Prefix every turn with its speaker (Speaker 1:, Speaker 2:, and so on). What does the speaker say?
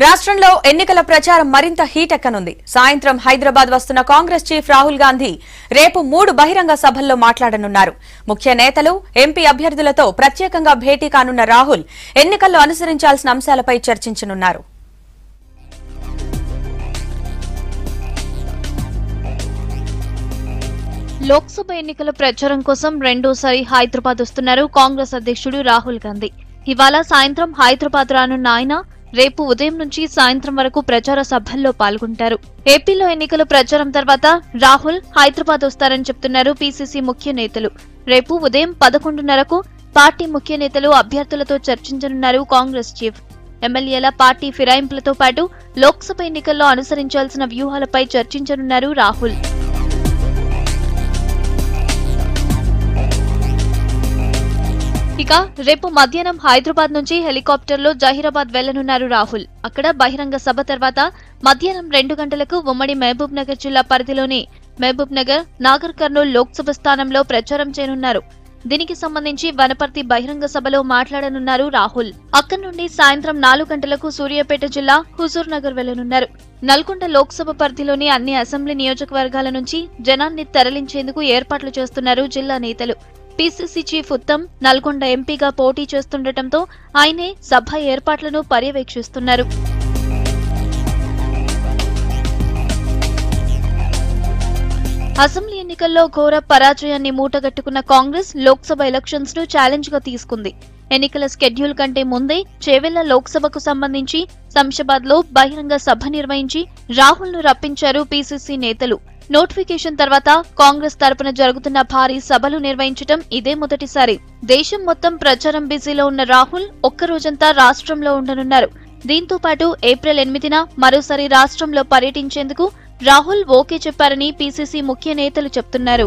Speaker 1: రాష్ట్రంలో ఎన్నికల ప్రచారం మరింత హీట్ ఎక్కనుంది. సాయంత్రం హైదరాబాద్ వస్తున్న కాంగ్రెస్ చీఫ్ రాహుల్ గాంధీ రేపు 3 బహిరంగ సభల్లో మాట్లాడనున్నారు. ముఖ్య నేతలు, ఎంపీ అభ్యర్థులతో ప్రత్యేకంగా భేటీ కానున్న రాహుల్ ఎన్నికల్లో అనుసరించాల్సిన అంశాలపై చర్చించనున్నారు.
Speaker 2: లోక్సభ ఎన్నికల ప్రచారం కోసం రెండోసారి హైదరాబాద్ వస్తున్నారు కాంగ్రెస్ అధ్యక్షుడు రాహుల్ గాంధీ. ఇవాళ సాయంత్రం హైదరాబాద్ రానున్న ఆయన రేపు ఉదయం నుంచి సాయంత్రం వరకు ప్రచార సభల్లో పాల్గొంటారు. ఏపీలో ఎన్నికల ప్రచారం తర్వాత రాహుల్ హైదరాబాద్ వస్తారని చెప్తున్నారు పీసీసీ ముఖ్య నేతలు. రేపు ఉదయం 11:30కు పార్టీ ముఖ్య నేతలు అభ్యర్థులతో చర్చించనున్నారు కాంగ్రెస్ చీఫ్. ఎమ్మెల్యేల పార్టీ ఫిరాయింపులతో పాటు లోక్సభ ఎన్నికల్లో అనుసరించాల్సిన వ్యూహాలపై చర్చించనున్నారు రాహుల్. ఇక రేపు మధ్యాహ్నం హైదరాబాద్ నుంచి హెలికాప్టర్లో జహీరాబాద్ వెళ్లనున్నారు రాహుల్. అక్కడ బహిరంగ సభ తర్వాత మధ్యాహ్నం 2 గంటలకు ఉమ్మడి మహబూబ్ నగర్ జిల్లా పరిధిలోని మహబూబ్ నగర్, నాగర్ కర్నూల్ లోక్సభ స్థానంలో ప్రచారం చేయనున్నారు. దీనికి సంబంధించి వనపర్తి బహిరంగ సభలో మాట్లాడనున్నారు రాహుల్. అక్కడి నుండి సాయంత్రం 4 గంటలకు సూర్యాపేట జిల్లా హుజూర్ నగర్ వెళ్లనున్నారు. నల్గొండ లోక్సభ పరిధిలోని అన్ని అసెంబ్లీ నియోజకవర్గాల నుంచి జనాన్ని తరలించేందుకు ఏర్పాట్లు చేస్తున్నారు జిల్లా నేతలు. పీసీసీ చీఫ్ ఉత్తమ్ నల్గొండ ఎంపీగా పోటీ చేస్తుండటంతో ఆయనే సభ ఏర్పాట్లను పర్యవేక్షిస్తున్నారు. అసెంబ్లీ ఎన్నికల్లో ఘోర పరాజయాన్ని మూటగట్టుకున్న కాంగ్రెస్ లోక్సభ ఎలక్షన్స్ ను ఛాలెంజ్ గా తీసుకుంది. ఎన్నికల స్కెడ్యూల్ కంటే ముందే చేవెళ్ల లోక్సభకు సంబంధించి శంషాబాద్ లో బహిరంగ సభ నిర్వహించి రాహుల్ ను రప్పించారు పీసీసీ నేతలు. నోటిఫికేషన్ తర్వాత కాంగ్రెస్ తరపున జరుగుతున్న భారీ సభలు నిర్వహించడం ఇదే మొదటిసారి. దేశం మొత్తం ప్రచారం బిజీలో ఉన్న రాహుల్ ఒక్కరోజంతా రాష్ట్రంలో ఉండనున్నారు. దీంతో పాటు ఏప్రిల్ 8న మరోసారి రాష్ట్రంలో పర్యటించేందుకు రాహుల్ ఓకే చెప్పారని పీసీసీ ముఖ్య నేతలు చెప్తున్నారు.